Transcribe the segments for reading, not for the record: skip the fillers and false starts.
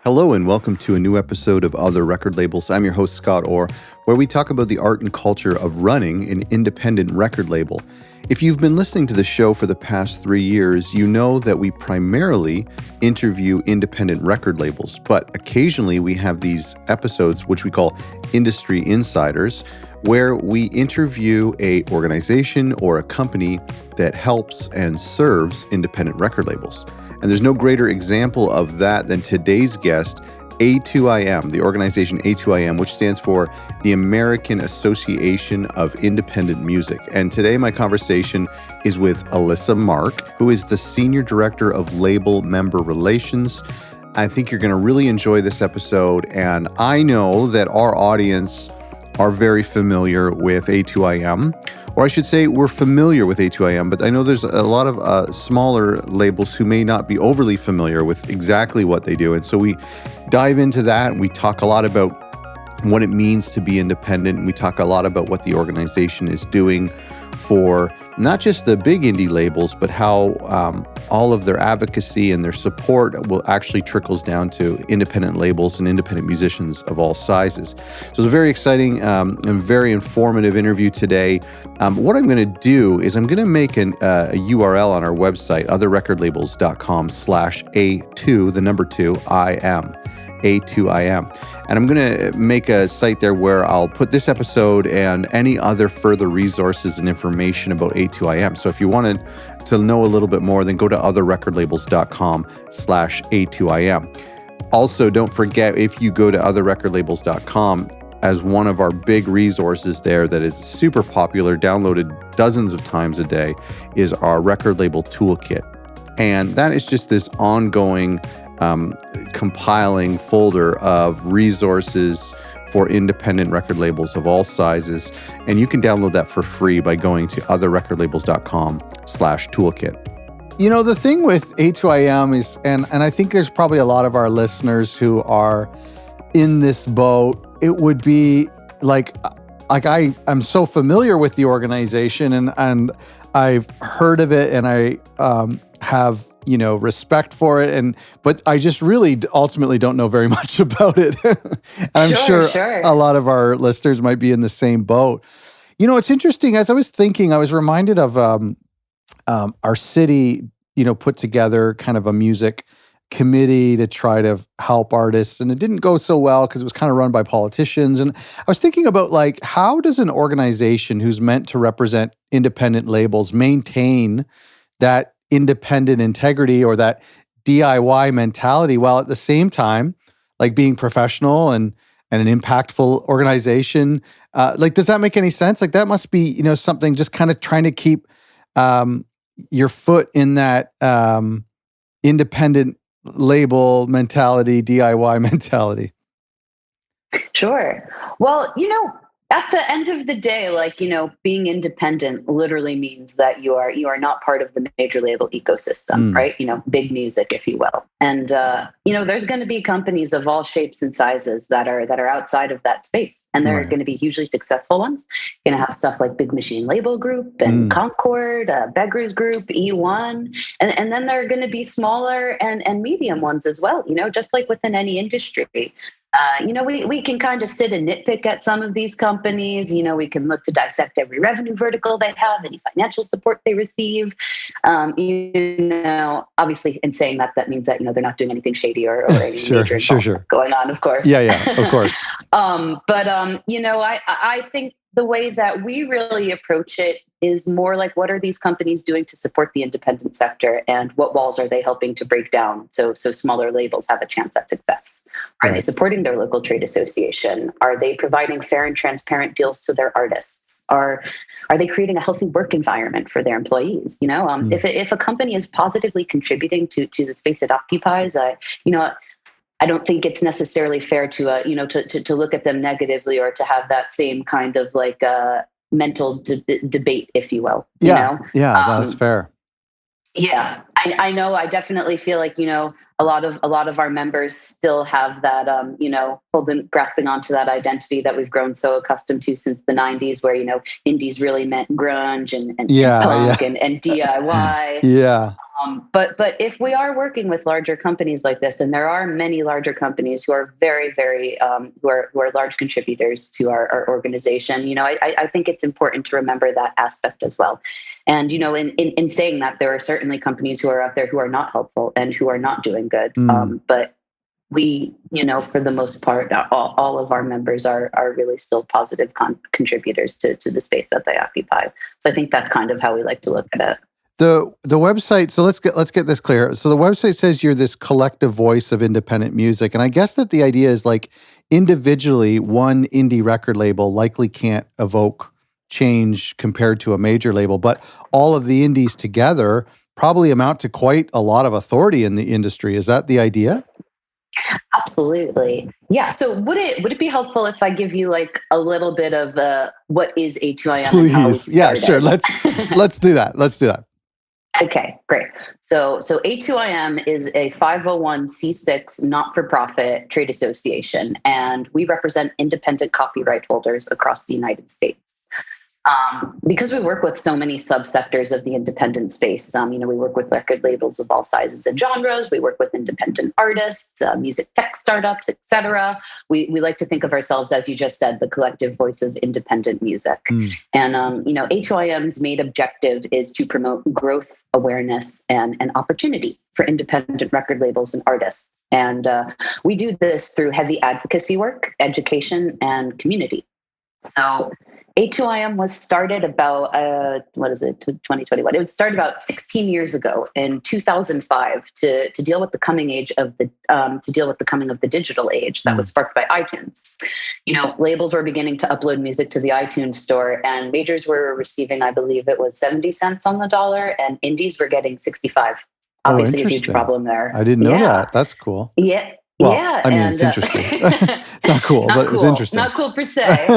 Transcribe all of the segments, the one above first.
Hello and welcome to a new episode of Other Record Labels. I'm your host, Scott Orr, where we talk about the art and culture of running an independent record label. If you've been listening to the show for the past 3 years, you know that we primarily interview independent record labels, but occasionally we have these episodes, which we call Industry Insiders, where we interview a organization or a company that helps and serves independent record labels. And there's no greater example of that than today's guest, A2IM, the organization A2IM, which stands for the American Association of Independent Music. And today my conversation is with Alyssa Mark, who is the Senior Director of Label Member Relations. I think you're going to really enjoy this episode, and I know that our audience are very familiar with A2IM, or I should say we're familiar with A2IM, but I know there's a lot of smaller labels who may not be overly familiar with exactly what they do. And so we dive into that, and we talk a lot about what it means to be independent, and we talk a lot about what the organization is doing for not just the big indie labels, but how all of their advocacy and their support will actually trickles down to independent labels and independent musicians of all sizes. So it's a very exciting and very informative interview today. What I'm going to do is I'm going to make a URL on our website, otherrecordlabels.com/A2, the number 2, IM, A2IM. And I'm going to make a site there where I'll put this episode and any other further resources and information about A2IM. So if you wanted to know a little bit more, then go to otherrecordlabels.com/A2IM. Also, don't forget, if you go to otherrecordlabels.com, as one of our big resources there that is super popular, downloaded dozens of times a day, is our record label toolkit. And that is just this ongoing compiling folder of resources for independent record labels of all sizes. And you can download that for free by going to otherrecordlabels.com/toolkit. You know, the thing with A2IM is, and I think there's probably a lot of our listeners who are in this boat, it would be like I'm so familiar with the organization and I've heard of it, and I have respect for it, but I just really ultimately don't know very much about it. I'm sure a lot of our listeners might be in the same boat. It's interesting. As I was thinking, I was reminded of our city, put together kind of a music committee to try to help artists, and it didn't go so well because it was kind of run by politicians. And I was thinking about, like, how does an organization who's meant to represent independent labels maintain that independent integrity or that DIY mentality while at the same time, like, being professional and an impactful organization? Does that make any sense? Like, that must be, something, just kind of trying to keep your foot in that independent label mentality, DIY mentality. Sure. Well, at the end of the day, being independent literally means that you are not part of the major label ecosystem, right? Big music, if you will. And there's going to be companies of all shapes and sizes that are outside of that space, and they're going to be hugely successful ones. You're going to have stuff like Big Machine Label Group and Concord, Beggars Group, E1, and then there are going to be smaller and medium ones as well. Just like within any industry. We can kind of sit and nitpick at some of these companies. We can look to dissect every revenue vertical they have, any financial support they receive. Obviously, in saying that means that, they're not doing anything shady or any major involvement going on, of course. Yeah, of course. I think the way that we really approach it is more like, what are these companies doing to support the independent sector, and what walls are they helping to break down so smaller labels have a chance at success? Are they supporting their local trade association? Are they providing fair and transparent deals to their artists? Are they creating a healthy work environment for their employees? If a company is positively contributing to the space it occupies, I don't think it's necessarily fair to look at them negatively, or to have that same kind of mental debate, if you will. That's fair. Yeah, I know. I definitely feel like, a lot of our members still have that, grasping onto that identity that we've grown so accustomed to since the 90s, where, indies really meant grunge and punk and DIY. But if we are working with larger companies like this, and there are many larger companies who are very, very who are large contributors to our organization, I think it's important to remember that aspect as well. And in saying that, there are certainly companies who are out there who are not helpful and who are not doing good. But we, for the most part, all of our members are really still positive contributors to the space that they occupy. So I think that's kind of how we like to look at it. The website, so let's get this clear. So the website says you're this collective voice of independent music. And I guess that the idea is like individually, one indie record label likely can't evoke change compared to a major label, but all of the indies together probably amount to quite a lot of authority in the industry. Is that the idea? Absolutely. Yeah. So would it be helpful if I give you like a little bit of what is A2IM? Please. Yeah, sure. Let's do that. Let's do that. Okay, great. So A2IM is a 501c6 not-for-profit trade association, and we represent independent copyright holders across the United States. Because we work with so many subsectors of the independent space, we work with record labels of all sizes and genres. We work with independent artists, music tech startups, etc. We like to think of ourselves, as you just said, the collective voice of independent music. And A2IM's main objective is to promote growth, awareness, and opportunity for independent record labels and artists. And we do this through heavy advocacy work, education, and community. So A2IM was started about, 2021. It was started about 16 years ago in 2005 to deal with the coming of the digital age that was sparked by iTunes. Labels were beginning to upload music to the iTunes store, and majors were receiving, I believe it was 70 cents on the dollar, and indies were getting 65. Obviously a huge problem there. I didn't know that. That's cool. Yeah. Well, yeah. I mean, it's interesting. It's not cool, but it's interesting. Not cool per se.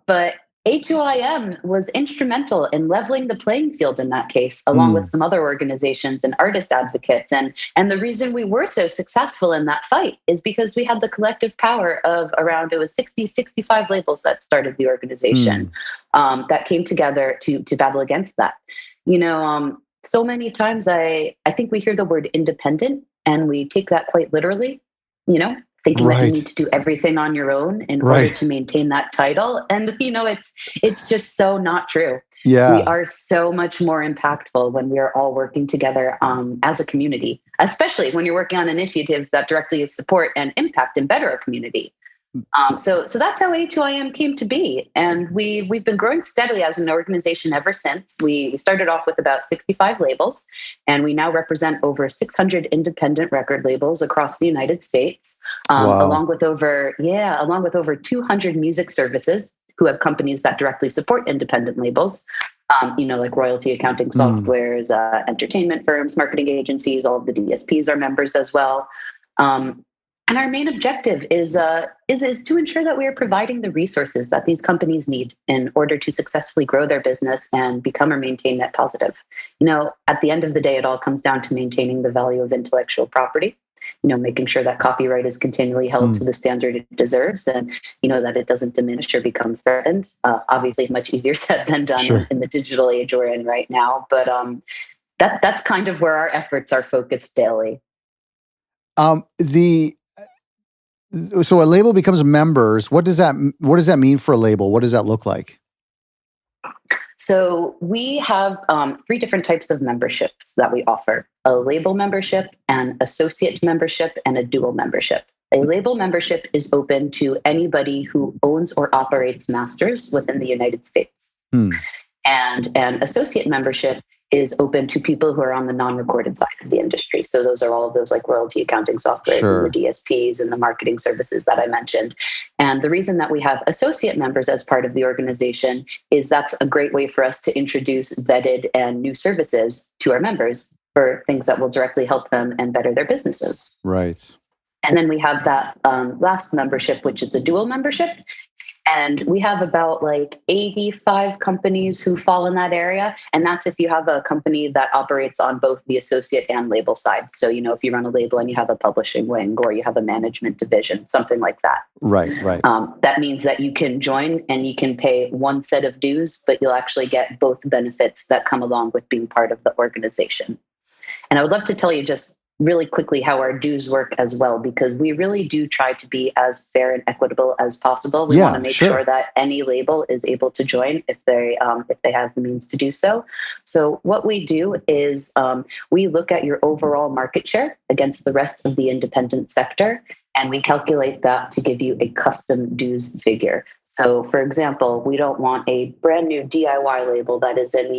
But A2IM was instrumental in leveling the playing field in that case, along with some other organizations and artist advocates. And the reason we were so successful in that fight is because we had the collective power of around, it was 65 labels that started the organization that came together to battle against that. So many times I think we hear the word independent and we take that quite literally, thinking that you need to do everything on your own in order to maintain that title. And, it's just so not true. Yeah. We are so much more impactful when we are all working together as a community, especially when you're working on initiatives that directly support and impact and better a community. So that's how A2IM came to be. And we've been growing steadily as an organization ever since. We started off with about 65 labels, and we now represent over 600 independent record labels across the United States, along with over 200 music services who have companies that directly support independent labels, like royalty accounting softwares, entertainment firms, marketing agencies. All of the DSPs are members as well. And our main objective is to ensure that we are providing the resources that these companies need in order to successfully grow their business and become or maintain net positive. At the end of the day, it all comes down to maintaining the value of intellectual property, making sure that copyright is continually held to the standard it deserves, and, that it doesn't diminish or become threatened. Obviously, much easier said than done in the digital age we're in right now. But that's kind of where our efforts are focused daily. So a label becomes members. What does that mean for a label? What does that look like? So we have 3 different types of memberships that we offer: a label membership, an associate membership, and a dual membership. A label membership is open to anybody who owns or operates masters within the United States. And an associate membership is open to people who are on the non-recorded side of the industry. So those are all of those like royalty accounting softwares and the DSPs and the marketing services that I mentioned. And the reason that we have associate members as part of the organization is that's a great way for us to introduce vetted and new services to our members for things that will directly help them and better their businesses. Right. And then we have that last membership, which is a dual membership. And we have about like 85 companies who fall in that area. And that's if you have a company that operates on both the associate and label side. So, if you run a label and you have a publishing wing or you have a management division, something like that. Right, right. That means that you can join and you can pay one set of dues, but you'll actually get both benefits that come along with being part of the organization. And I would love to tell you just really quickly how our dues work as well, because we really do try to be as fair and equitable as possible. We want to make sure that any label is able to join if they have the means to do so. So what we do is we look at your overall market share against the rest of the independent sector, and we calculate that to give you a custom dues figure. So, for example, we don't want a brand new DIY label that is in,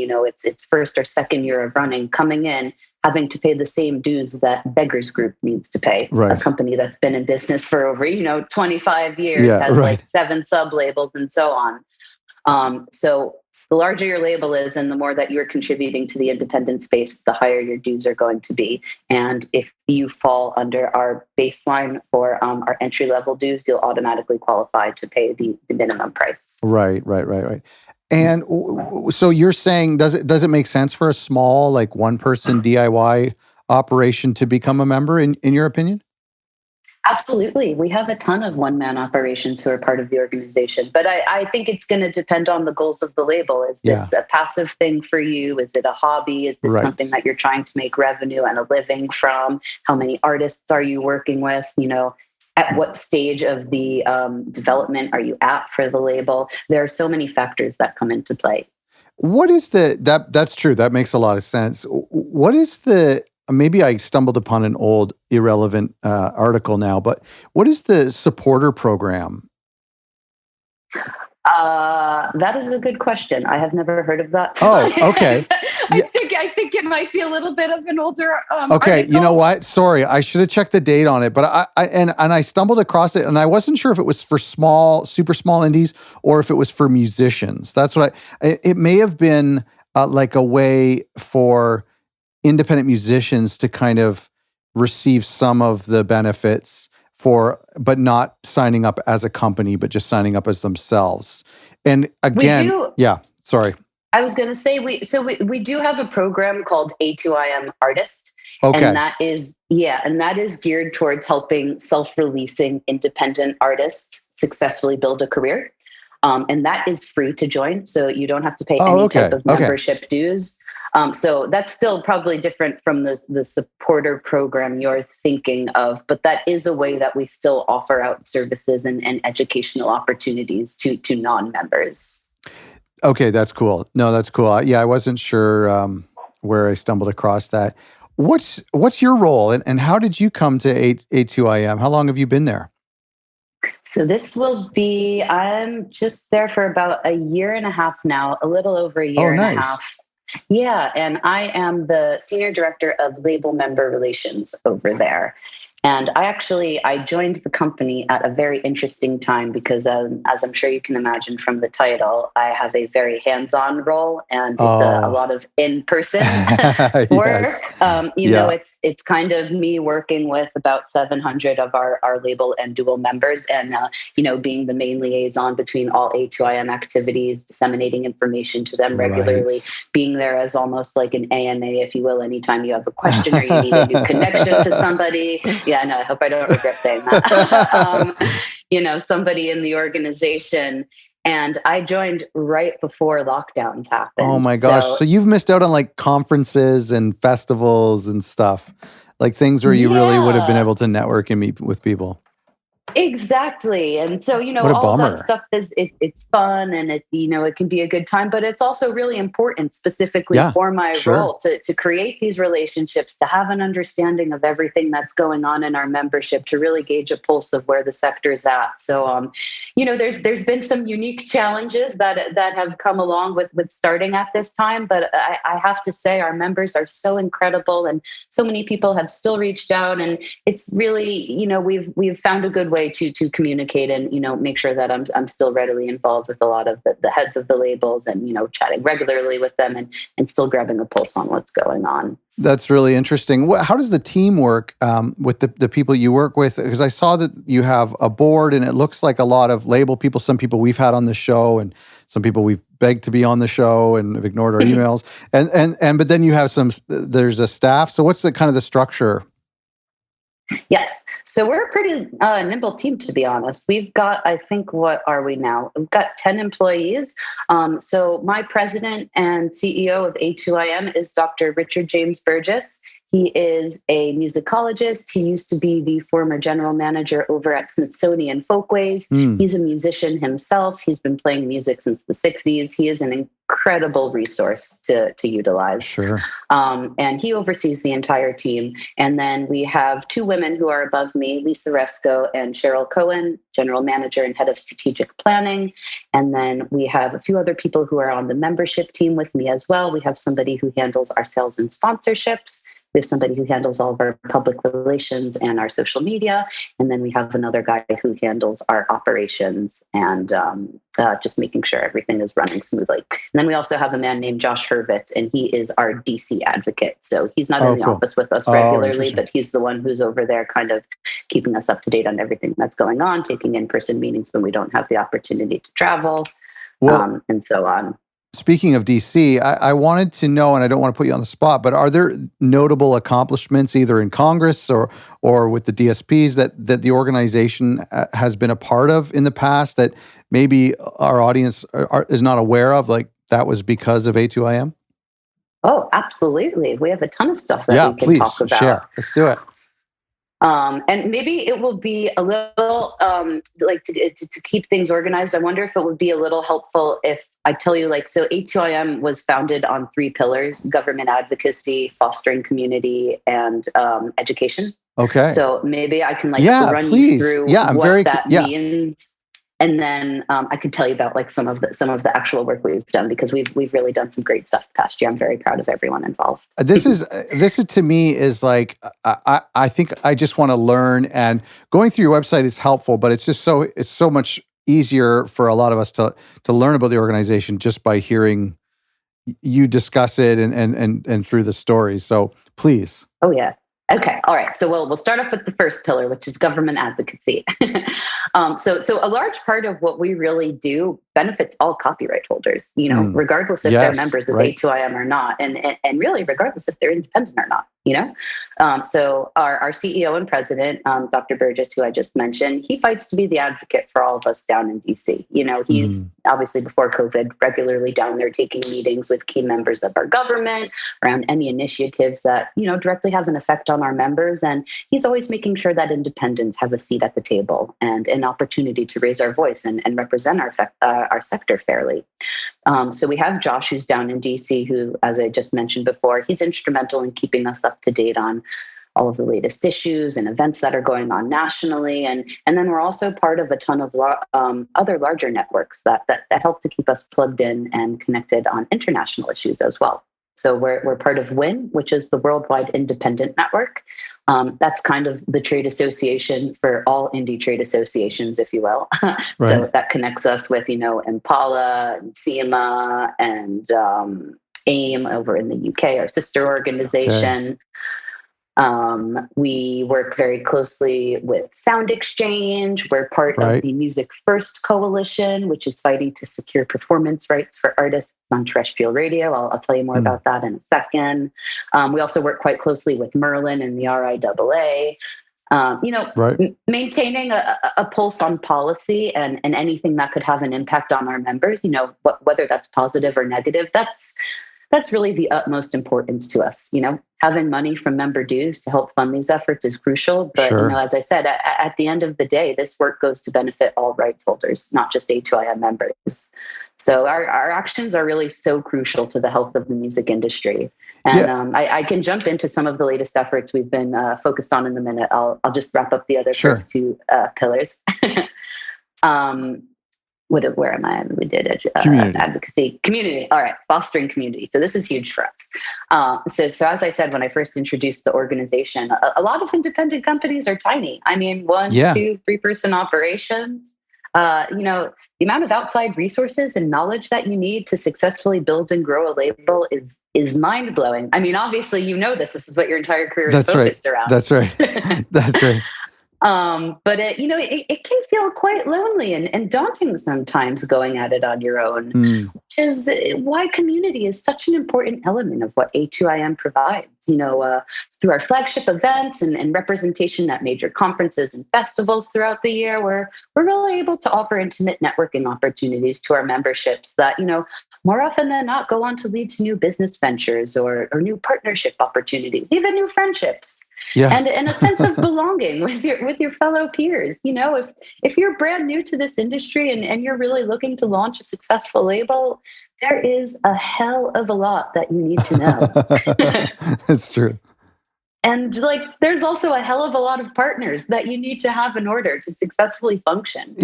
its first or second year of running coming in, having to pay the same dues that Beggars Group needs to pay. Right. A company that's been in business for over, 25 years, has like 7 sub-labels and so on. So the larger your label is and the more that you're contributing to the independent space, the higher your dues are going to be. And if you fall under our baseline for our entry-level dues, you'll automatically qualify to pay the minimum price. Right. And so you're saying, does it make sense for a small, like one-person DIY operation to become a member, in your opinion? Absolutely. We have a ton of one-man operations who are part of the organization, but I think it's going to depend on the goals of the label. Is this a passive thing for you? Is it a hobby? Is this something that you're trying to make revenue and a living from? How many artists are you working with? At what stage of the development are you at for the label? There are so many factors that come into play. What is that's true. That makes a lot of sense. What is maybe I stumbled upon an old irrelevant article now, but what is the supporter program? That is a good question. I have never heard of that. Oh, okay. I think it might be a little bit of an older okay, article. You know what? Sorry, I should have checked the date on it, but I stumbled across it, and I wasn't sure if it was for super small indies or if it was for musicians. That's what it may have been like a way for independent musicians to kind of receive some of the benefits but not signing up as a company, but just signing up as themselves. And again, sorry. I was going to say we do have a program called A2IM Artist. Okay. And that is geared towards helping self-releasing independent artists successfully build a career. And that is free to join. So you don't have to pay any type of membership dues. So that's still probably different from the supporter program you're thinking of, but that is a way that we still offer out services and educational opportunities to non-members. Okay, that's cool. No, that's cool. I wasn't sure where I stumbled across that. What's your role, and how did you come to A2IM? How long have you been there? So I'm just there for about a year and a half now, a little over a year and a half. Yeah, and I am the Senior Director of Label Member Relations over there. And I joined the company at a very interesting time because, as I'm sure you can imagine from the title, I have a very hands-on role, and it's a lot of in-person work. It's kind of me working with about 700 of our label and dual members, and being the main liaison between all A2IM activities, disseminating information to them regularly, being there as almost like an AMA, if you will, anytime you have a question or you need a new connection to somebody. Yeah, no, I hope I don't regret saying that. Somebody in the organization. And I joined right before lockdowns happened. Oh my gosh. So you've missed out on like conferences and festivals and stuff, like things where you really would have been able to network and meet with people. Exactly. And so, all that stuff it's fun, and it can be a good time, but it's also really important specifically for my role to create these relationships, to have an understanding of everything that's going on in our membership, to really gauge a pulse of where the sector is at. So, there's been some unique challenges that have come along with starting at this time, but I have to say our members are so incredible, and so many people have still reached out, and it's really, we've found a good way way to communicate and, make sure that I'm still readily involved with a lot of the heads of the labels and, chatting regularly with them and still grabbing a pulse on what's going on. That's really interesting. How does the team work with the people you work with? Because I saw that you have a board, and it looks like a lot of label people. Some people we've had on the show, and some people we've begged to be on the show and have ignored our emails. But then you have there's a staff. So what's the kind of the structure? Yes. So we're a pretty nimble team, to be honest. We've got, I think, what are we now? We've got 10 employees. So my president and CEO of A2IM is Dr. Richard James Burgess. He is a musicologist. He used to be the former general manager over at Smithsonian Folkways. He's a musician himself. He's been playing music since the 60s. He is an incredible resource to utilize. Sure. And he oversees the entire team. And then we have two women who are above me, Lisa Resco and Cheryl Cohen, general manager and head of strategic planning. And then we have a few other people who are on the membership team with me as well. We have somebody who handles our sales and sponsorships. We have somebody who handles all of our public relations and our social media. And then we have another guy who handles our operations and just making sure everything is running smoothly. And then we also have a man named Josh Hurwitz, and he is our DC advocate. So he's not in the office with us regularly, but he's the one who's over there kind of keeping us up to date on everything that's going on, taking in-person meetings when we don't have the opportunity to travel, and so on. Speaking of DC, I wanted to know, and I don't want to put you on the spot, but are there notable accomplishments either in Congress or with the DSPs that the organization has been a part of in the past that maybe our audience is not aware of, like that was because of A2IM? Oh, absolutely. We have a ton of stuff that we can talk about. Share. Let's do it. And maybe it will be a little, to keep things organized, I wonder if it would be a little helpful if I tell you, so A2IM was founded on 3 pillars: government advocacy, fostering community, and education. Okay. So maybe I can run you through what that means. And then I could tell you about some of the actual work we've done, because we've really done some great stuff past year. I'm very proud of everyone involved. This is to me is like I think I just want to learn, and going through your website is helpful, but it's so much easier for a lot of us to learn about the organization just by hearing you discuss it and through the stories. So please. Oh yeah. Okay. All right. So we'll start off with the first pillar, which is government advocacy. So a large part of what we really do benefits all copyright holders, regardless if they're members of A2IM or not, and really regardless if they're independent or not. So our CEO and president, Dr. Burgess, who I just mentioned, he fights to be the advocate for all of us down in DC. He's obviously before COVID regularly down there taking meetings with key members of our government around any initiatives that, directly have an effect on our members. And he's always making sure that independents have a seat at the table and an opportunity to raise our voice and represent our sector fairly. So we have Josh, who's down in DC, who, as I just mentioned before, he's instrumental in keeping us up to date on all of the latest issues and events that are going on nationally. And then we're also part of a ton of other larger networks that help to keep us plugged in and connected on international issues as well. So we're part of WIN, which is the Worldwide Independent Network. That's kind of the trade association for all indie trade associations, if you will. Right. So that connects us with, Impala and SEMA and AIM over in the UK, our sister organization. Okay. We work very closely with Sound Exchange. We're part of the Music First Coalition, which is fighting to secure performance rights for artists on terrestrial radio. I'll tell you more about that in a second. We also work quite closely with Merlin and the RIAA. Maintaining a pulse on policy and anything that could have an impact on our members, whether that's positive or negative, that's really the utmost importance to us. Having money from member dues to help fund these efforts is crucial. But, as I said, at the end of the day, this work goes to benefit all rights holders, not just A2IM members. So our actions are really so crucial to the health of the music industry. And I can jump into some of the latest efforts we've been focused on in a minute. I'll just wrap up the other first 2 pillars. where am I? We did Community. advocacy, community. All right, fostering community. So this is huge for us. So as I said, when I first introduced the organization, a lot of independent companies are tiny. I mean, 1, 2, 3-person operations. The amount of outside resources and knowledge that you need to successfully build and grow a label is mind blowing. I mean, obviously, this is what your entire career is focused around. That's right. That's right. But it can feel quite lonely and daunting sometimes going at it on your own, which is why community is such an important element of what A2IM provides. Through our flagship events and representation at major conferences and festivals throughout the year, we're really able to offer intimate networking opportunities to our memberships that, more often than not go on to lead to new business ventures or new partnership opportunities, even new friendships. Yeah. And a sense of belonging with your fellow peers. If you're brand new to this industry and you're really looking to launch a successful label, there is a hell of a lot that you need to know. That's true. And there's also a hell of a lot of partners that you need to have in order to successfully function.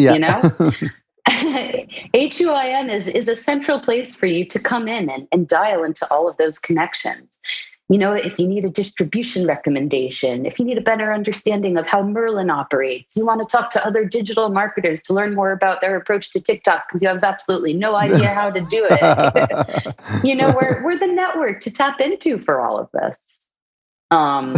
A2IM is a central place for you to come in and dial into all of those connections. If you need a distribution recommendation, if you need a better understanding of how Merlin operates, you want to talk to other digital marketers to learn more about their approach to TikTok because you have absolutely no idea how to do it. We're the network to tap into for all of this. And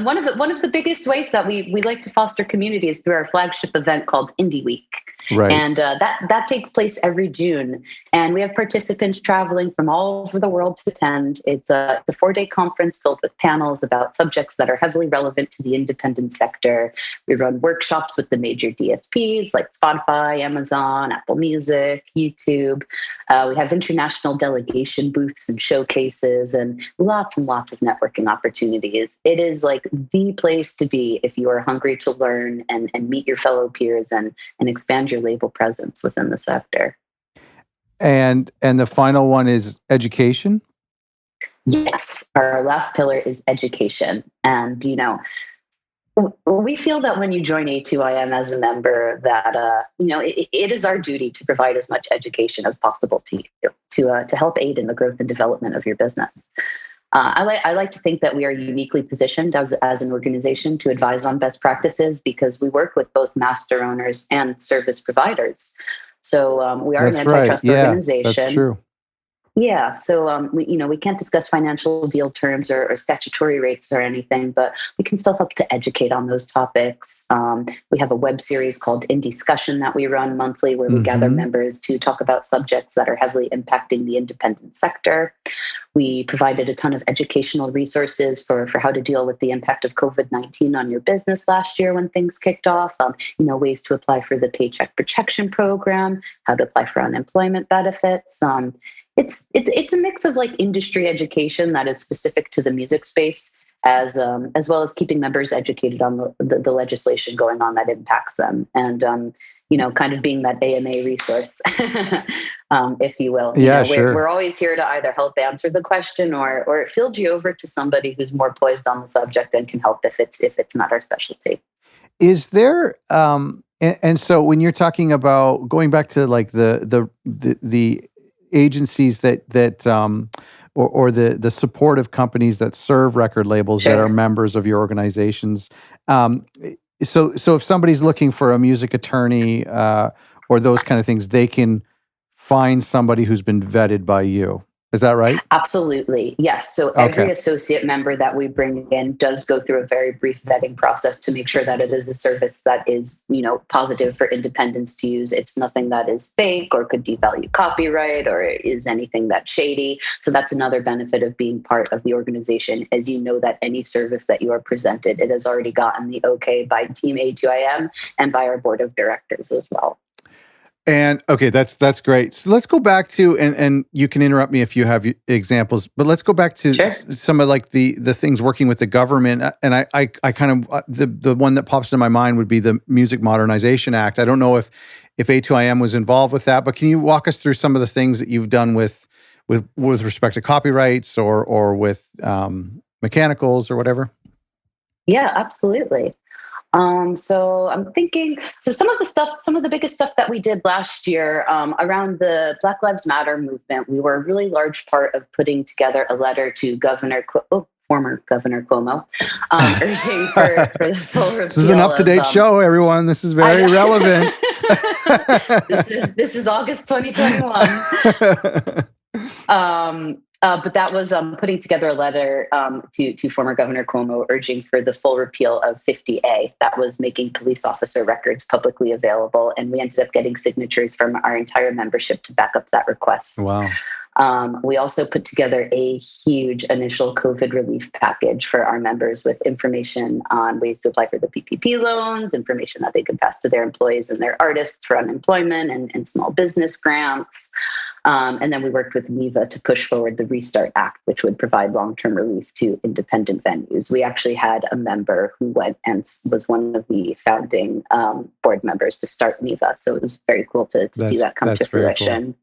one of the biggest ways that we like to foster community is through our flagship event called Indie Week. Right. And that takes place every June. And we have participants traveling from all over the world to attend. It's a 4-day conference filled with panels about subjects that are heavily relevant to the independent sector. We run workshops with the major DSPs like Spotify, Amazon, Apple Music, YouTube. We have international delegation booths and showcases and lots of networking opportunities. It is the place to be if you are hungry to learn and meet your fellow peers and expand your label presence within the sector. And the final one is education? Yes. Our last pillar is education. And, we feel that when you join A2IM as a member that, it is our duty to provide as much education as possible to you to help aid in the growth and development of your business. I like to think that we are uniquely positioned as an organization to advise on best practices because we work with both master owners and service providers. So we are an antitrust organization. That's true. Yeah, so we can't discuss financial deal terms or statutory rates or anything, but we can still help to educate on those topics. We have a web series called In Discussion that we run monthly, where we gather members to talk about subjects that are heavily impacting the independent sector. We provided a ton of educational resources for how to deal with the impact of COVID-19 on your business last year when things kicked off. Ways to apply for the Paycheck Protection Program, how to apply for unemployment benefits. It's a mix of industry education that is specific to the music space, as well as keeping members educated on the legislation going on that impacts them, and kind of being that AMA resource, if you will. Sure. We're always here to either help answer the question or field you over to somebody who's more poised on the subject and can help if it's not our specialty. Is there and so when you're talking about going back to the agencies that or the supportive companies that serve record labels that are members of your organizations. So if somebody's looking for a music attorney or those kind of things, they can find somebody who's been vetted by you. Is that right? Absolutely. Yes. So every associate member that we bring in does go through a very brief vetting process to make sure that it is a service that is, positive for independents to use. It's nothing that is fake or could devalue copyright or is anything that's shady. So that's another benefit of being part of the organization, as that any service that you are presented, it has already gotten the okay by Team A2IM and by our board of directors as well. And okay, that's great. So let's go back to, and you can interrupt me if you have examples, but let's go back to some of the things working with the government. And I kind of, the one that pops into my mind would be the Music Modernization Act. I don't know if A2IM was involved with that, but can you walk us through some of the things that you've done with respect to copyrights or with mechanicals or whatever? Yeah, absolutely. So I'm thinking, so some of the biggest stuff that we did last year around the Black Lives Matter movement, we were a really large part of putting together a letter to former Governor Cuomo, urging for the full repeal. This is an up-to-date show, everyone. This is very relevant. This is August 2021. But that was putting together a letter to former Governor Cuomo urging for the full repeal of 50A. That was making police officer records publicly available. And we ended up getting signatures from our entire membership to back up that request. Wow. We also put together a huge initial COVID relief package for our members with information on ways to apply for the PPP loans, information that they could pass to their employees and their artists for unemployment and small business grants. And then we worked with NEVA to push forward the Restart Act, which would provide long-term relief to independent venues. We actually had a member who went and was one of the founding board members to start NEVA. So it was very cool to see that come to fruition. Cool.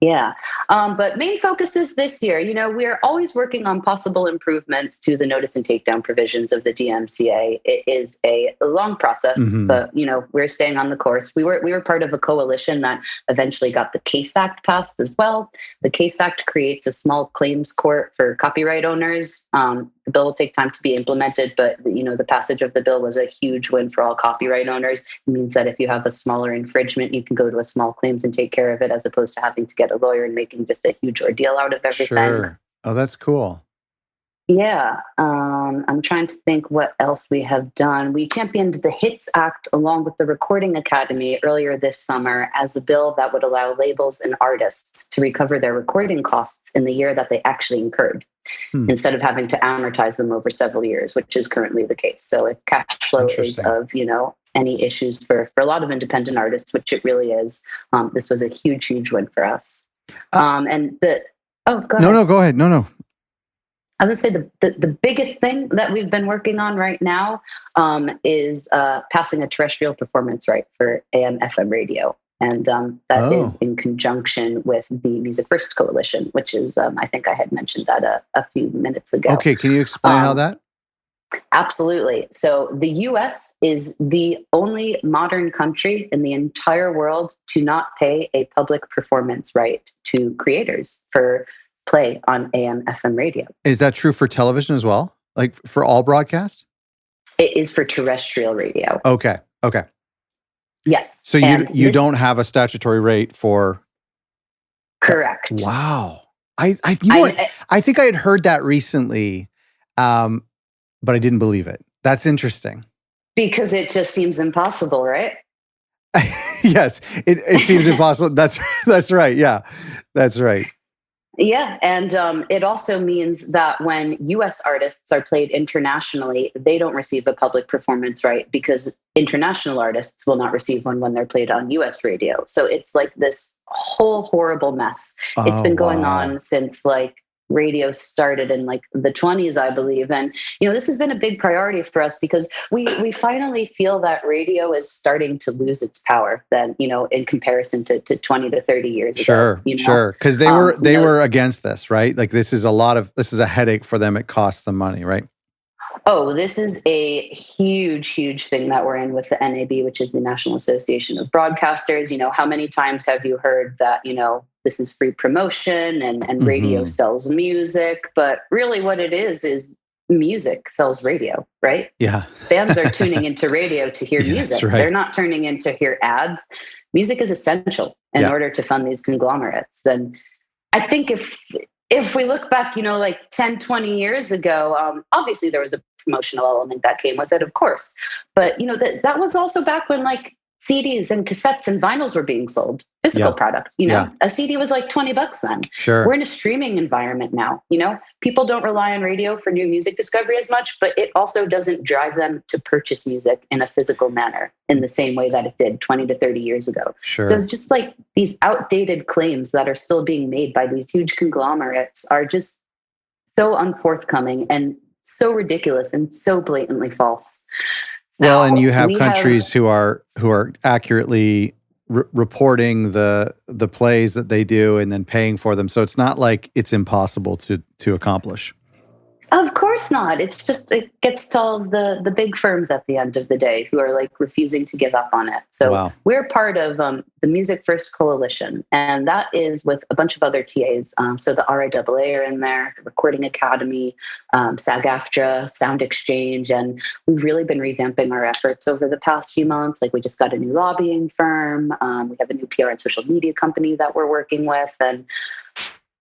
Yeah. But main focus is this year, we're always working on possible improvements to the notice and takedown provisions of the DMCA. It is a long process, but, we're staying on the course. We were part of a coalition that eventually got the CASE Act passed as well. The CASE Act creates a small claims court for copyright owners. The bill will take time to be implemented, but the passage of the bill was a huge win for all copyright owners. It means that if you have a smaller infringement, you can go to a small claims and take care of it, as opposed to having to get a lawyer and making just a huge ordeal out of everything. Sure. Oh, that's cool. Yeah. I'm trying to think what else we have done. We championed the HITS Act along with the Recording Academy earlier this summer as a bill that would allow labels and artists to recover their recording costs in the year that they actually incurred, instead of having to amortize them over several years, which is currently the case. So if cash flow is of, any issues for a lot of independent artists, which it really is, this was a huge, huge win for us. Go ahead. Go ahead. No. I was going to say the biggest thing that we've been working on right now is passing a terrestrial performance right for AM/FM radio. And that is in conjunction with the Music First Coalition, which is, I think I had mentioned that a few minutes ago. Okay, can you explain how that? Absolutely. So the U.S. is the only modern country in the entire world to not pay a public performance right to creators for play on AM/FM radio. Is that true for television as well? Like for all broadcast? It is for terrestrial radio. Okay. Yes. So you don't have a statutory rate for... Correct. Wow. I think I had heard that recently, but I didn't believe it. That's interesting. Because it just seems impossible, right? Yes, it seems impossible. That's right. Yeah, that's right. Yeah, and it also means that when U.S. artists are played internationally, they don't receive a public performance right because international artists will not receive one when they're played on U.S. radio. So it's like this whole horrible mess. It's been going on since radio started in the 20s, I believe. And, this has been a big priority for us because we finally feel that radio is starting to lose its power then, in comparison to 20 to 30 years ago. Sure. Because they were against this, right? Like this is a headache for them. It costs them money, right? Oh, this is a huge, huge thing that we're in with the NAB, which is the National Association of Broadcasters. How many times have you heard that, this is free promotion and radio sells music? But really what it is music sells radio, right? Yeah. Fans are tuning into radio to hear music. That's right. They're not turning in to hear ads. Music is essential in order to fund these conglomerates. And I think if we look back, 10, 20 years ago, obviously there was a promotional element that came with it, of course. But, that was also back when CDs and cassettes and vinyls were being sold, physical product. A CD was $20 then. Sure. We're in a streaming environment now. People don't rely on radio for new music discovery as much, but it also doesn't drive them to purchase music in a physical manner in the same way that it did 20 to 30 years ago. Sure. So just these outdated claims that are still being made by these huge conglomerates are just so unforthcoming and so ridiculous and so blatantly false. Well, and you have countries who are accurately reporting the plays that they do and then paying for them. So it's not like it's impossible to accomplish. Of course not. It's just, it gets to all of the big firms at the end of the day who are like refusing to give up on it. So Wow. we're part of the Music First Coalition, and that is with a bunch of other TAs. So the RIAA are in there, the Recording Academy, SAG-AFTRA, Sound Exchange, and we've really been revamping our efforts over the past few months. Like we just got a new lobbying firm. We have a new PR and social media company that we're working with, and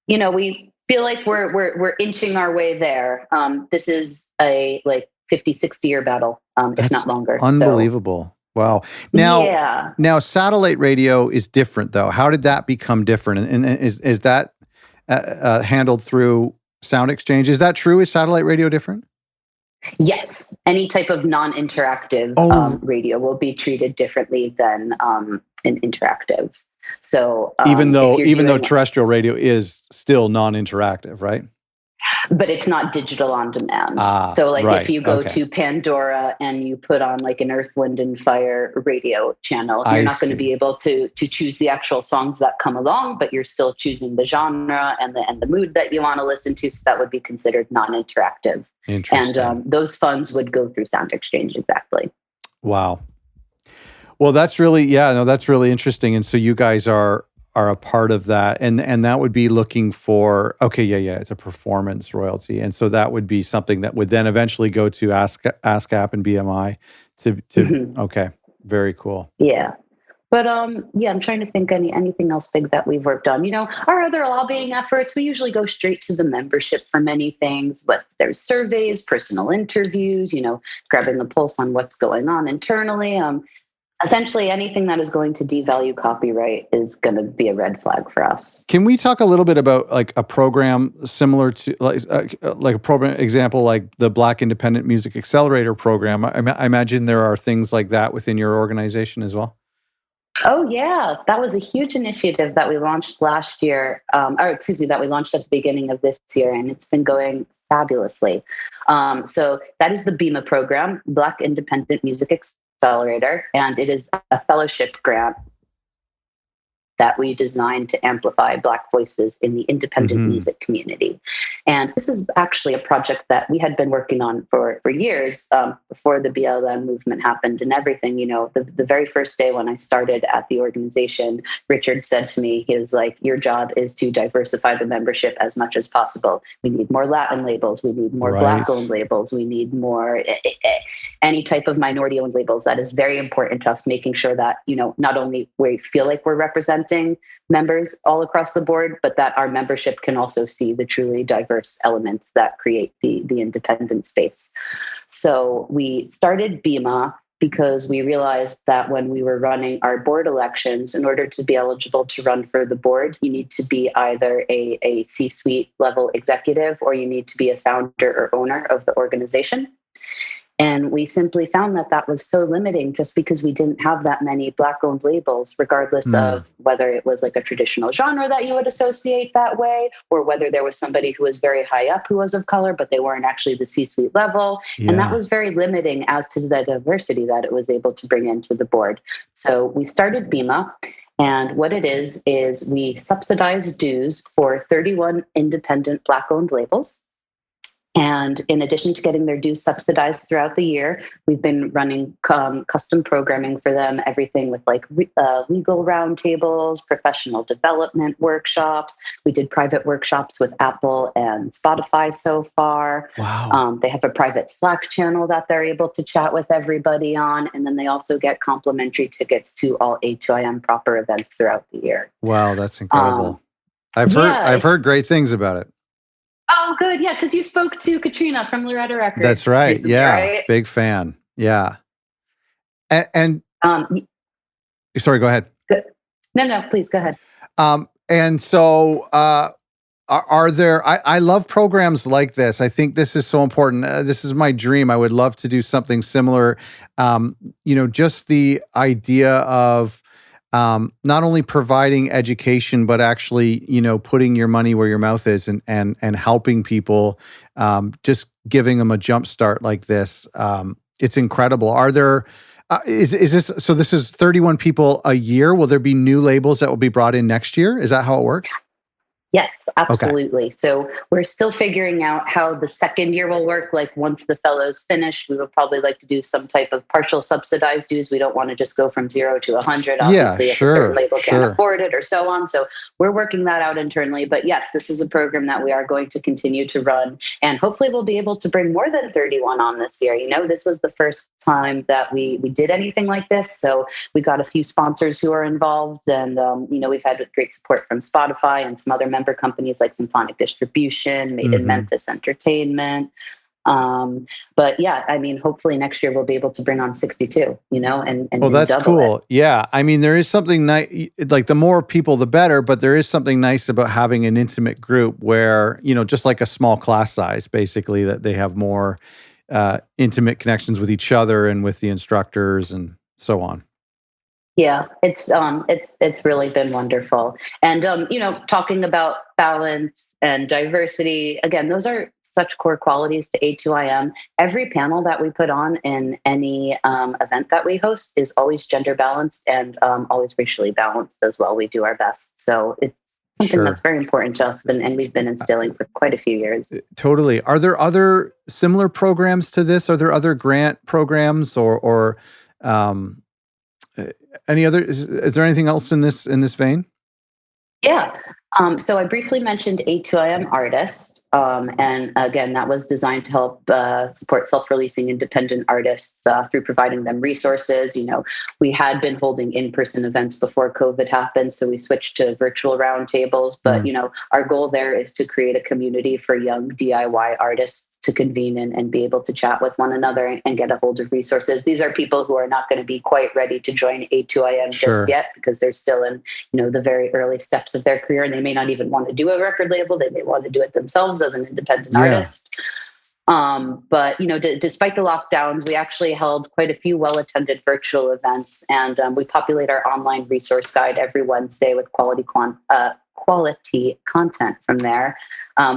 we feel like we're inching our way there. This is a like 50-60 year battle, if not longer. Unbelievable. So, wow. Now satellite radio is different though. How did that become different? And is that handled through Sound Exchange? Is that true? Is satellite radio different? Yes. Any type of non-interactive radio will be treated differently than an interactive. So even though terrestrial radio is still non-interactive, right? But it's not digital on demand. So like if you go to Pandora and you put on like an Earth, Wind and Fire radio channel, you're not going to be able to choose the actual songs that come along, but you're still choosing the genre and the mood that you want to listen to. So that would be considered non-interactive. Interesting. And those funds would go through Sound Exchange. Exactly. Wow. Well, that's really interesting. And so you guys are a part of that, and that would be looking for it's a performance royalty, and so that would be something that would then eventually go to ASCAP and BMI to Okay, very cool. Yeah. But I'm trying to think anything else big that we've worked on. Our other lobbying efforts, we usually go straight to the membership for many things, but there's surveys, personal interviews, grabbing the pulse on what's going on internally. Essentially, anything that is going to devalue copyright is going to be a red flag for us. Can we talk a little bit about like a program similar to like a program example, like the Black Independent Music Accelerator program? I imagine there are things like that within your organization as well. Oh yeah, that was a huge initiative that we launched last year, that we launched at the beginning of this year, and it's been going fabulously. So that is the BIMA program, Black Independent Music Accelerator, and it is a fellowship grant that we designed to amplify Black voices in the independent music community. And this is actually a project that we had been working on for years before the BLM movement happened and everything. The very first day when I started at the organization, Richard said to me, he was like, your job is to diversify the membership as much as possible. We need more Latin labels. We need more Black-owned labels. We need more any type of minority-owned labels. That is very important to us, making sure that, not only we feel like we're representing members all across the board, but that our membership can also see the truly diverse elements that create the independent space. So we started BIMA because we realized that when we were running our board elections, in order to be eligible to run for the board, you need to be either a C-suite level executive or you need to be a founder or owner of the organization. And we simply found that was so limiting just because we didn't have that many Black-owned labels, regardless of whether it was like a traditional genre that you would associate that way, or whether there was somebody who was very high up who was of color, but they weren't actually the C-suite level. Yeah. And that was very limiting as to the diversity that it was able to bring into the board. So we started BIMA. And what it is we subsidize dues for 31 independent Black-owned labels. And in addition to getting their dues subsidized throughout the year, we've been running custom programming for them, everything with like legal roundtables, professional development workshops. We did private workshops with Apple and Spotify so far. Wow. They have a private Slack channel that they're able to chat with everybody on. And then they also get complimentary tickets to all A2IM proper events throughout the year. Wow, that's incredible. I've heard great things about it. Oh, good. Yeah, because you spoke to Katrina from Loretta Records. That's right. Recently, yeah. Right? Big fan. Yeah. And sorry, go ahead. No, please go ahead. And so are there, I love programs like this. I think this is so important. This is my dream. I would love to do something similar. Just the idea of not only providing education, but actually, putting your money where your mouth is and helping people, just giving them a jump start like this. It's incredible. Are there, is this, so this is 31 people a year. Will there be new labels that will be brought in next year? Is that how it works? Yes, Okay. absolutely. So we're still figuring out how the second year will work. Like once the fellows finish, we would probably like to do some type of partial subsidized dues. We don't want to just go from 0 to 100, Yeah, obviously, if a certain sure, label can't sure. afford it or so on. So we're working that out internally. But yes, this is a program that we are going to continue to run. And hopefully we'll be able to bring more than 31 on this year. This was the first time that we did anything like this. So we got a few sponsors who are involved. And, we've had great support from Spotify and some other member companies like Symphonic Distribution, Made in Memphis Entertainment. But yeah, hopefully next year we'll be able to bring on 62, and Well, that's double cool. it. Yeah. There is something nice, like the more people, the better, but there is something nice about having an intimate group where, just like a small class size, basically, that they have more intimate connections with each other and with the instructors and so on. Yeah, it's really been wonderful. And talking about balance and diversity, again, those are such core qualities to A2IM. Every panel that we put on in any event that we host is always gender balanced and always racially balanced as well. We do our best. So it's something that's very important to us, and we've been instilling for quite a few years. Totally. Are there other similar programs to this? Are there other grant programs or any other? Is there anything else in this vein? Yeah. So I briefly mentioned A2IM Artist. And again, that was designed to help support self-releasing independent artists through providing them resources. We had been holding in-person events before COVID happened, so we switched to virtual roundtables. But, our goal there is to create a community for young DIY artists to convene and be able to chat with one another and get a hold of resources. These are people who are not going to be quite ready to join A2IM just yet, because they're still in, the very early steps of their career, and they may not even want to do a record label. They may want to do it themselves as an independent artist. But despite the lockdowns, we actually held quite a few well-attended virtual events, and we populate our online resource guide every Wednesday with quality content from there.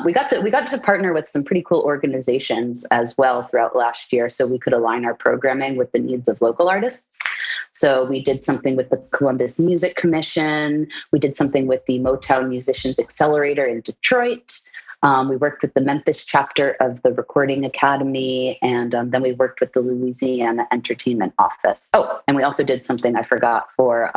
We got to partner with some pretty cool organizations as well throughout last year, so we could align our programming with the needs of local artists. So we did something with the Columbus Music Commission. We did something with the Motown Musicians Accelerator in Detroit. We worked with the Memphis chapter of the Recording Academy, and then we worked with the Louisiana Entertainment Office. Oh, and we also did something I forgot for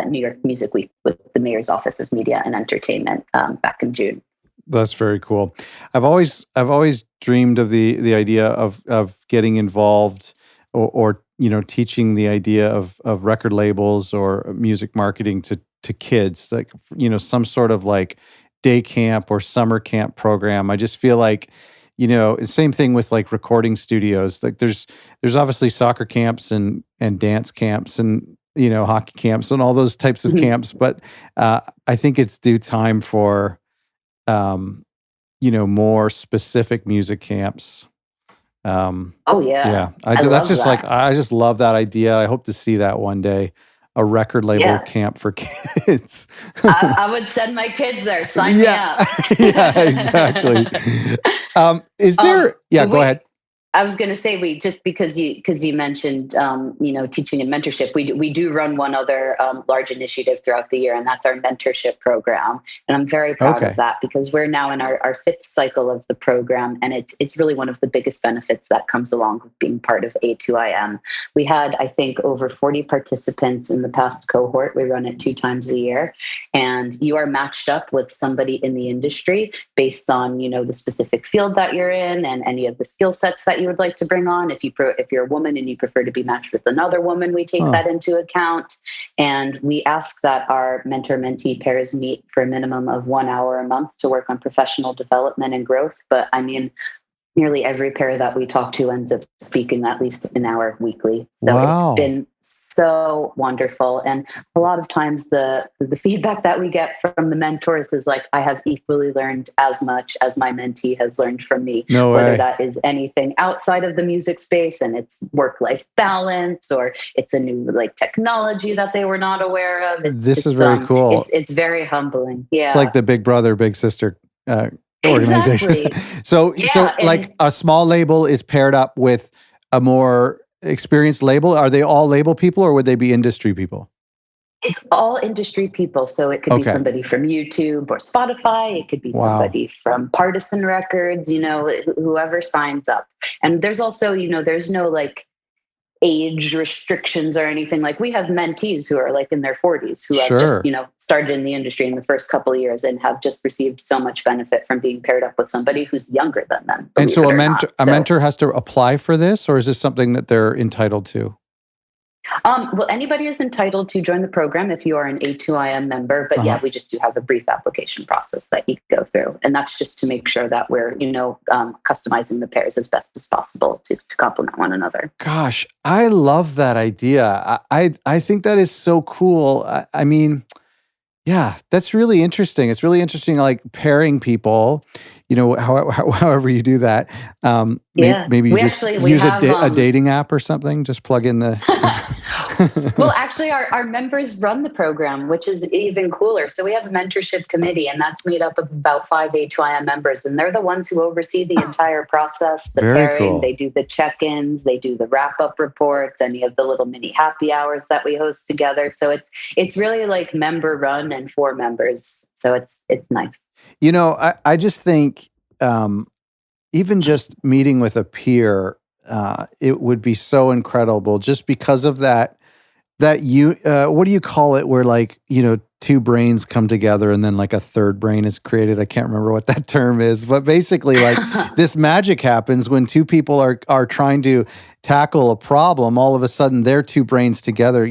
New York Music Week with the Mayor's Office of Media and Entertainment back in June. That's very cool. I've always dreamed of the idea of getting involved or teaching the idea of record labels or music marketing to kids, like some sort of like day camp or summer camp program. I just feel like same thing with like recording studios. Like there's obviously soccer camps and dance camps and hockey camps and all those types of camps, but I think it's due time for more specific music camps. Oh yeah. I just love that idea. I hope to see that one day, a record label camp for kids. I would send my kids there. Sign me up. Yeah, exactly. Is there? Go ahead. I was going to say, because you mentioned teaching and mentorship, we do run one other large initiative throughout the year, and that's our mentorship program. And I'm very proud of that, because we're now in our fifth cycle of the program, and it's really one of the biggest benefits that comes along with being part of A2IM. We had, I think, over 40 participants in the past cohort. We run it 2 times a year, and you are matched up with somebody in the industry based on the specific field that you're in and any of the skill sets that you would like to bring on. If you're a woman and you prefer to be matched with another woman, we take that into account. And we ask that our mentor-mentee pairs meet for a minimum of 1 hour a month to work on professional development and growth. But nearly every pair that we talk to ends up speaking at least an hour weekly. So It's been so wonderful. And a lot of times the feedback that we get from the mentors is like, I have equally learned as much as my mentee has learned from me. No way. Whether that is anything outside of the music space and it's work-life balance, or it's a new technology that they were not aware of. This is very cool. It's very humbling. Yeah. It's like the big brother, big sister organization. Exactly. So like a small label is paired up with a more experienced label. Are they all label people, or would they be industry people? It's all industry people. So it could be Okay. somebody from YouTube or Spotify. It could be Wow. somebody from Partisan Records, whoever signs up. And there's also, there's no like age restrictions or anything. Like we have mentees who are like in their 40s who have just, Sure. started in the industry in the first couple of years and have just received so much benefit from being paired up with somebody who's younger than them, And believe so it a or mentor, not. a mentor has to apply for this, or is this something that they're entitled to? Well, anybody is entitled to join the program if you are an A2IM member. But Uh-huh. yeah, we just do have a brief application process that you go through. And that's just to make sure that we're, customizing the pairs as best as possible to complement one another. Gosh, I love that idea. I think that is so cool. I mean, yeah, that's really interesting. It's really interesting, like pairing people. However you do that. Yeah, Maybe you just we use have a dating app or something. Just plug in the. well, actually, our members run the program, which is even cooler. So we have a mentorship committee, and that's made up of about 5 A2IM members, and they're the ones who oversee the entire process, the Very pairing. cool. They do the check-ins, they do the wrap-up reports, any of the little mini happy hours that we host together. So it's really like member run and for members. So it's nice. I just think even just meeting with a peer, it would be so incredible just because of that what do you call it, where like, two brains come together and then like a third brain is created. I can't remember what that term is, but basically like this magic happens when two people are trying to tackle a problem. All of a sudden their two brains together,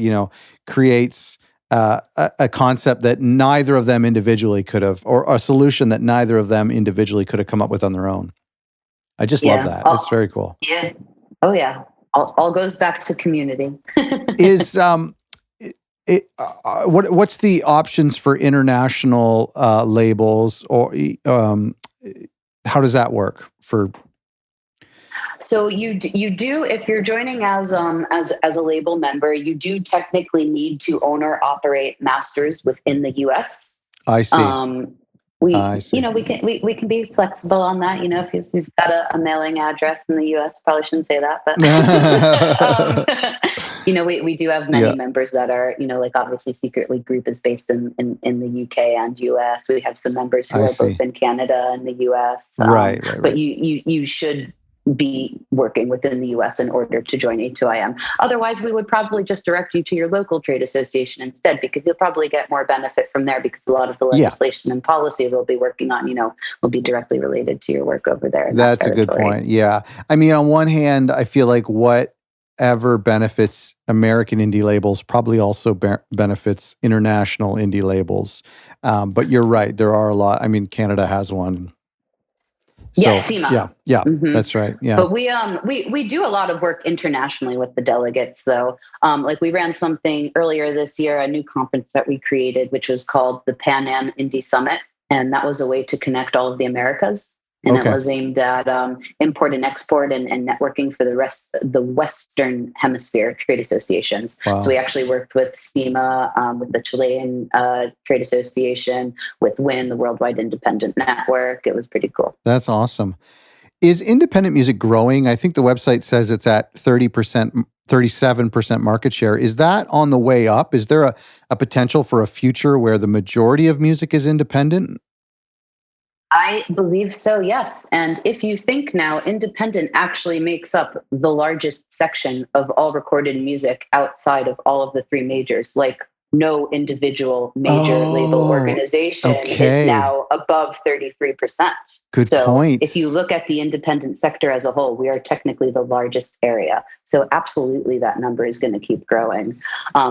creates a concept that neither of them individually could have, or a solution that neither of them individually could have come up with on their own. I just love that. It's very cool. Yeah. Oh yeah. All goes back to community. Is what's the options for international labels, or how does that work for? So you do, if you're joining as a label member, you do technically need to own or operate masters within the U.S. I see. We can be flexible on that. If you've got a mailing address in the U.S., probably shouldn't say that, but we do have many members that are, like obviously Secretly Group is based in the UK and US. We have some members who are both in Canada and the US. Right. But you should be working within the US in order to join A2IM. Otherwise, we would probably just direct you to your local trade association instead, because you'll probably get more benefit from there, because a lot of the legislation and policy they'll be working on, will be directly related to your work over there. That's a good point. Yeah. I mean, on one hand, I feel like whatever benefits American indie labels probably also benefits international indie labels. But you're right. There are a lot. I mean, Canada has one. Yeah, CIMA. Yeah, that's right. Yeah, but we do a lot of work internationally with the delegates. So, like we ran something earlier this year, a new conference that we created, which was called the Pan Am Indie Summit, and that was a way to connect all of the Americas. And it was aimed at import and export and networking for the Western Hemisphere trade associations. Wow. So we actually worked with CIMA, with the Chilean Trade Association, with WIN, the Worldwide Independent Network. It was pretty cool. That's awesome. Is independent music growing? I think the website says it's at 30%, 37% market share. Is that on the way up? Is there a potential for a future where the majority of music is independent? I believe so, yes. And if you think now, independent actually makes up the largest section of all recorded music outside of all of the three majors. Like no individual major label organization is now above 33%. Good point. If you look at the independent sector as a whole, we are technically the largest area. So absolutely that number is going to keep growing.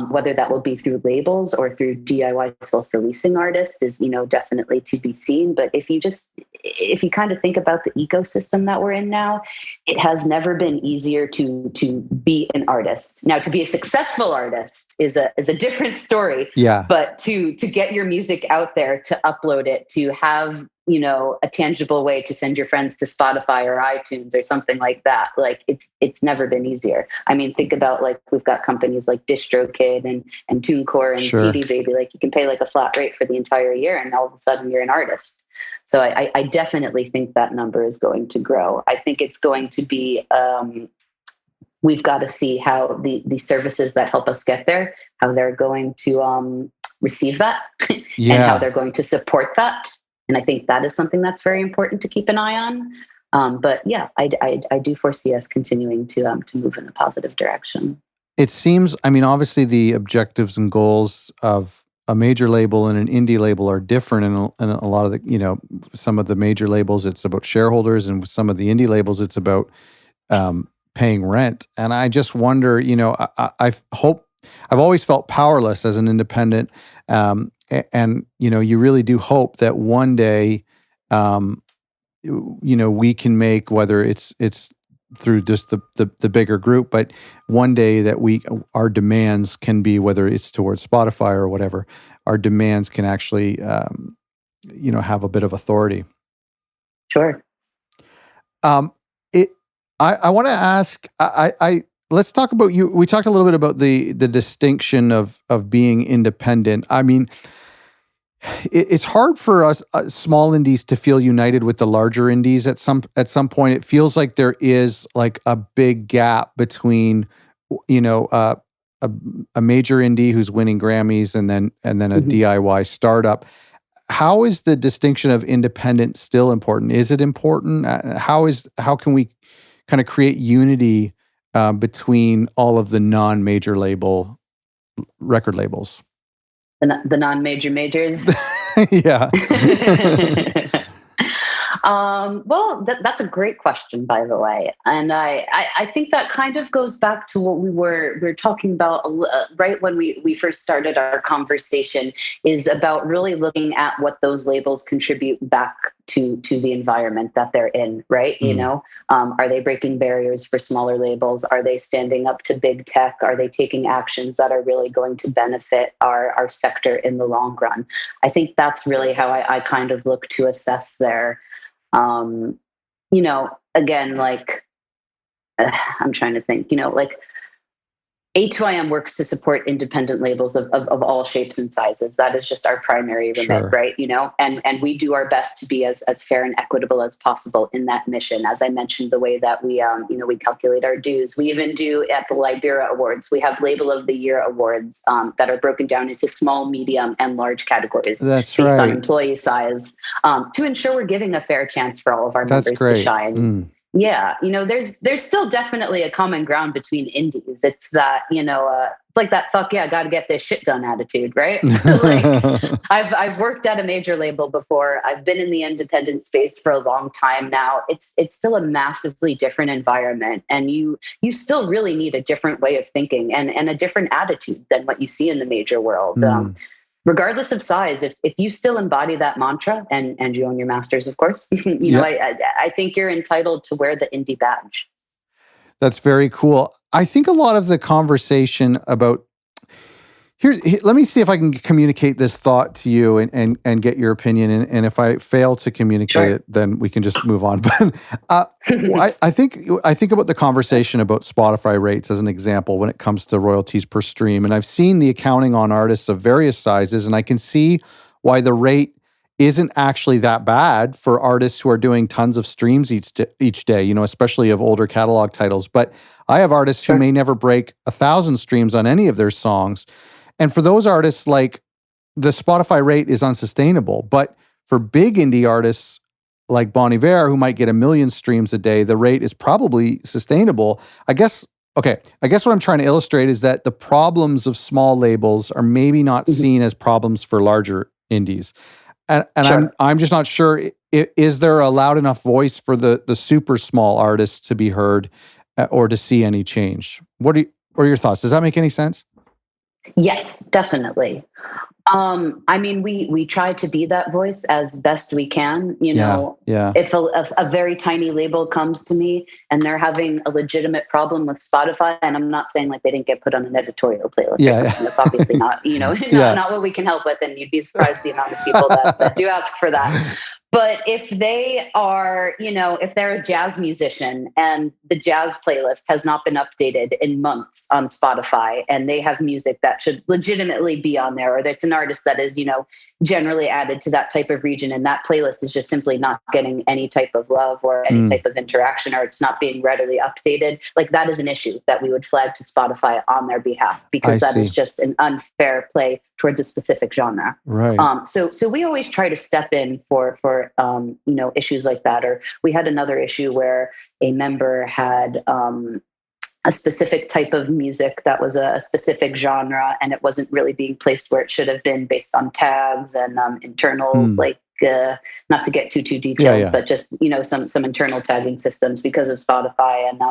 Whether that will be through labels or through DIY self-releasing artists is, definitely to be seen. But if you kind of think about the ecosystem that we're in now, it has never been easier to be an artist. Now, to be a successful artist is a different story. Yeah. But to get your music out there, to upload it, to have a tangible way to send your friends to Spotify or iTunes or something like that. Like it's never been easier. I mean, think about like we've got companies like DistroKid and TuneCore and CD Baby. Like you can pay like a flat rate for the entire year, and all of a sudden you're an artist. So I definitely think that number is going to grow. I think it's going to be we've got to see how the services that help us get there, how they're going to receive that, and how they're going to support that. And I think that is something that's very important to keep an eye on. But yeah, I do foresee us continuing to move in a positive direction. It seems, I mean, obviously the objectives and goals of a major label and an indie label are different. And a lot of the, some of the major labels, it's about shareholders, and with some of the indie labels, it's about paying rent. And I just wonder, I've always felt powerless as an independent. And you really do hope that one day, we can make, whether it's through just the bigger group, but one day that our demands can be, whether it's towards Spotify or whatever, our demands can actually, have a bit of authority. Sure. I want to ask, let's talk about you. We talked a little bit about the distinction of being independent. I mean, it's hard for us small indies to feel united with the larger indies at some point. It feels like there is like a big gap between, a major indie who's winning Grammys and then a DIY startup. How is the distinction of independent still important? Is it important? How can we kind of create unity between all of the non-major label record labels? The non-major majors. Yeah. Well, that's a great question, by the way, and I think that kind of goes back to what we were talking about right when we first started our conversation, is about really looking at what those labels contribute back to the environment that they're in, right? Are they breaking barriers for smaller labels? Are they standing up to big tech? Are they taking actions that are really going to benefit our sector in the long run? I think that's really how I kind of look to assess there. Again, like, I'm trying to think, like A2IM works to support independent labels of all shapes and sizes. That is just our primary remit, Sure. right? And we do our best to be as fair and equitable as possible in that mission. As I mentioned, the way that we calculate our dues. We even do at the Libera Awards, we have Label of the Year awards that are broken down into small, medium, and large categories. That's based right. on employee size, to ensure we're giving a fair chance for all of our members to shine. Yeah, there's still definitely a common ground between indies. It's that, it's like that "fuck yeah, got to get this shit done" attitude, right? Like, I've worked at a major label before. I've been in the independent space for a long time now. It's still a massively different environment, and you still really need a different way of thinking and a different attitude than what you see in the major world. Regardless of size, if you still embody that mantra and you own your masters, of course, I think you're entitled to wear the indie badge. That's very cool. I think a lot of the conversation about here, let me see if I can communicate this thought to you and get your opinion. And if I fail to communicate it, then we can just move on. But I think about the conversation about Spotify rates as an example when it comes to royalties per stream. And I've seen the accounting on artists of various sizes, and I can see why the rate isn't actually that bad for artists who are doing tons of streams each day, especially of older catalog titles. But I have artists who may never break 1,000 streams on any of their songs. And for those artists, like, the Spotify rate is unsustainable. But for big indie artists like Bon Iver, who might get 1 million streams a day, the rate is probably sustainable. I guess what I'm trying to illustrate is that the problems of small labels are maybe not seen as problems for larger indies. And I'm just not sure, is there a loud enough voice for the super small artists to be heard or to see any change? What are your thoughts? Does that make any sense? Yes, definitely. I mean, we try to be that voice as best we can. If a very tiny label comes to me and they're having a legitimate problem with Spotify, and I'm not saying like they didn't get put on an editorial playlist or something, that's obviously not, not what we can help with, and you'd be surprised the amount of people that do ask for that. But if they are, if they're a jazz musician and the jazz playlist has not been updated in months on Spotify, and they have music that should legitimately be on there, or that's an artist that is, generally added to that type of region, and that playlist is just simply not getting any type of love or any type of interaction, or it's not being readily updated, like that is an issue that we would flag to Spotify on their behalf, because that is just an unfair play towards a specific genre. Right. So we always try to step in for issues like that. Or we had another issue where a member had a specific type of music that was a specific genre, and it wasn't really being placed where it should have been based on tags and internal, not to get too detailed, but just, some internal tagging systems because of Spotify. And,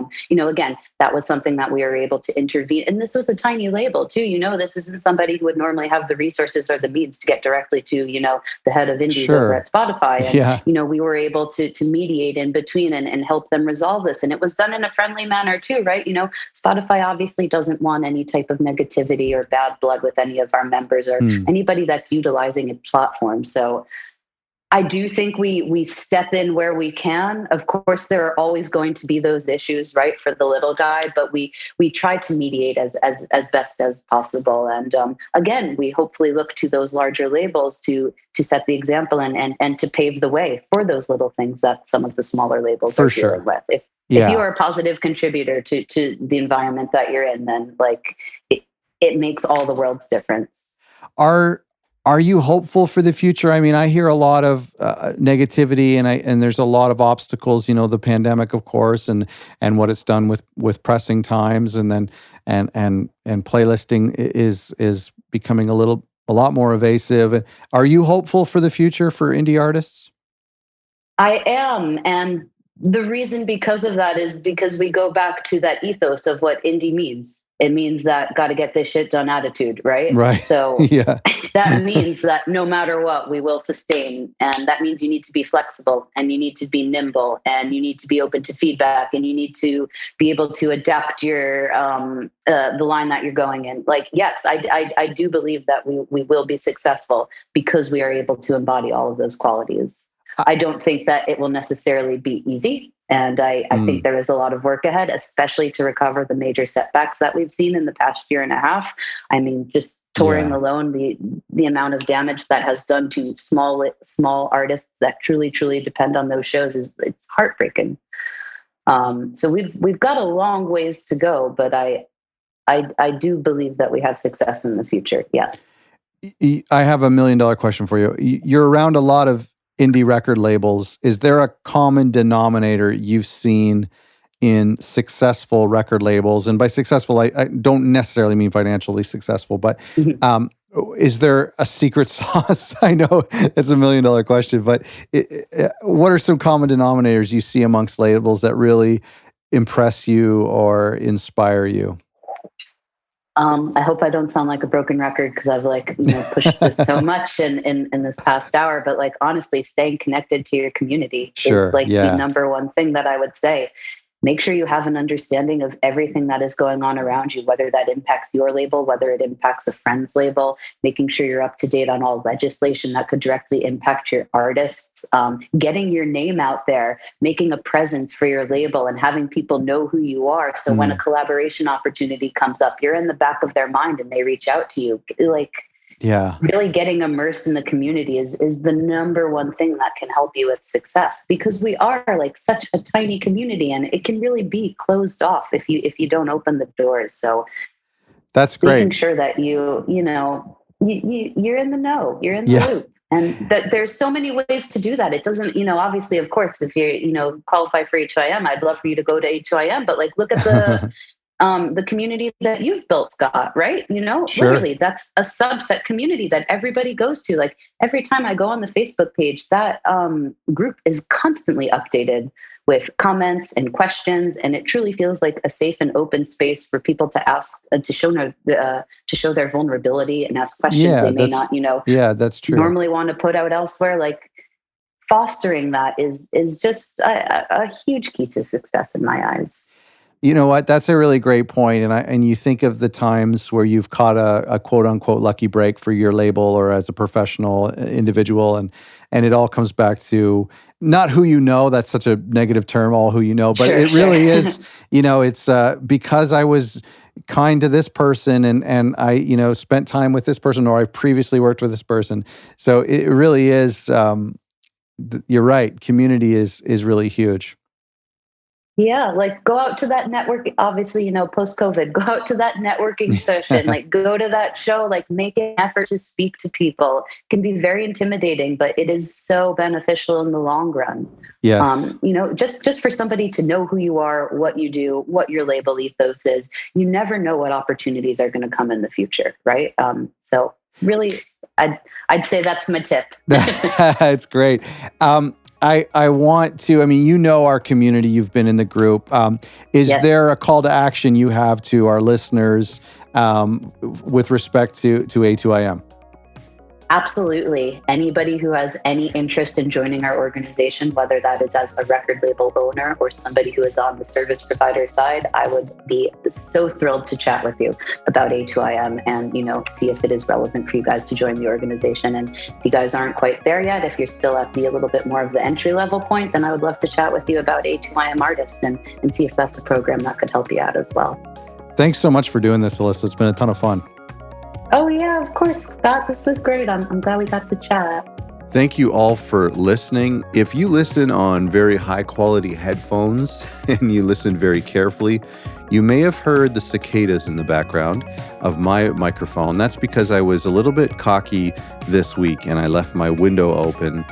again, that was something that we were able to intervene. And this was a tiny label too. This isn't somebody who would normally have the resources or the means to get directly to, the head of indies over at Spotify. And, we were able to mediate in between and help them resolve this. And it was done in a friendly manner too, right? Spotify obviously doesn't want any type of negativity or bad blood with any of our members or anybody that's utilizing its platform. So I do think we step in where we can. Of course, there are always going to be those issues, right, for the little guy, but we try to mediate as best as possible. And again, we hopefully look to those larger labels to set the example and to pave the way for those little things that some of the smaller labels are dealing with. If you are a positive contributor to the environment that you're in, then it makes all the world's difference. Are you hopeful for the future? I mean, I hear a lot of negativity, and there's a lot of obstacles. The pandemic, of course, and what it's done with pressing times, and then and playlisting is becoming a lot more evasive. Are you hopeful for the future for indie artists? I am, and the reason because of that is because we go back to that ethos of what indie means. It means that got to get this shit done attitude, right? Right. So that means that no matter what, we will sustain. And that means you need to be flexible, and you need to be nimble, and you need to be open to feedback, and you need to be able to adapt your the line that you're going in. Like, yes, I do believe that we will be successful because we are able to embody all of those qualities. I don't think that it will necessarily be easy. And I think there is a lot of work ahead, especially to recover the major setbacks that we've seen in the past year and a half. I mean, just touring alone, the amount of damage that has done to small artists that truly depend on those shows it's heartbreaking. So we've got a long ways to go, but I do believe that we have success in the future. Yes. I have $1 million question for you. You're around a lot of indie record labels. Is there a common denominator you've seen in successful record labels? And by successful, I don't necessarily mean financially successful, but is there a secret sauce? I know it's $1 million question, but what are some common denominators you see amongst labels that really impress you or inspire you? I hope I don't sound like a broken record, because I've pushed this so much in this past hour. But honestly, staying connected to your community is the number one thing that I would say. Make sure you have an understanding of everything that is going on around you, whether that impacts your label, whether it impacts a friend's label, making sure you're up to date on all legislation that could directly impact your artists, getting your name out there, making a presence for your label, and having people know who you are. So when a collaboration opportunity comes up, you're in the back of their mind and they reach out to you. Really getting immersed in the community is the number one thing that can help you with success, because we are such a tiny community, and it can really be closed off if you don't open the doors. So that's great. Making sure that you're in the know, you're in the loop. And that there's so many ways to do that. It doesn't, obviously, of course, if you qualify for A2IM, I'd love for you to go to A2IM, but look at the community that you've built, Scott, right? Literally, that's a subset community that everybody goes to. Every time I go on the Facebook page, that group is constantly updated with comments and questions, and it truly feels like a safe and open space for people to ask, to show their vulnerability and ask questions they may not, that's true, normally want to put out elsewhere. Fostering that is just a huge key to success in my eyes. You know what? That's a really great point. And you think of the times where you've caught a quote unquote lucky break for your label or as a professional individual, and it all comes back to not who you know. That's such a negative term, all who you know, but it really is. It's because I was kind to this person and I spent time with this person, or I previously worked with this person. So it really is. You're right. Community is really huge. Yeah, like go out to that network, obviously, post-COVID, go out to that networking session, like go to that show, like make an effort to speak to people. It can be very intimidating, but it is so beneficial in the long run. Yes. Just for somebody to know who you are, what you do, what your label ethos is, you never know what opportunities are going to come in the future, right? So really, I'd say that's my tip. It's great. I want to, our community, you've been in the group. Is there a call to action you have to our listeners with respect to A2IM? Absolutely. Anybody who has any interest in joining our organization, whether that is as a record label owner or somebody who is on the service provider side, I would be so thrilled to chat with you about A2IM and, see if it is relevant for you guys to join the organization. And if you guys aren't quite there yet, if you're still at a little bit more of the entry level point, then I would love to chat with you about A2IM artists and see if that's a program that could help you out as well. Thanks so much for doing this, Alyssa. It's been a ton of fun. Oh, yeah, of course. God, this was great. I'm glad we got to chat. Thank you all for listening. If you listen on very high quality headphones and you listen very carefully, you may have heard the cicadas in the background of my microphone. That's because I was a little bit cocky this week and I left my window open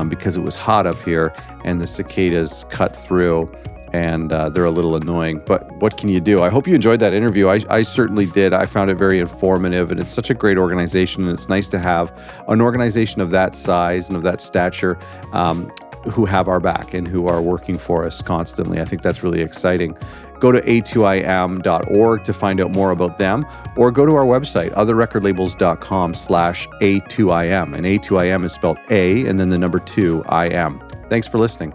because it was hot up here and the cicadas cut through. And they're a little annoying, but what can you do? I hope you enjoyed that interview. I certainly did. I found it very informative, and it's such a great organization, and it's nice to have an organization of that size and of that stature who have our back and who are working for us constantly. I think that's really exciting. Go to A2IM.org to find out more about them, or go to our website, otherrecordlabels.com/A2IM, and A2IM is spelled A and then the number 2 IM. Thanks for listening.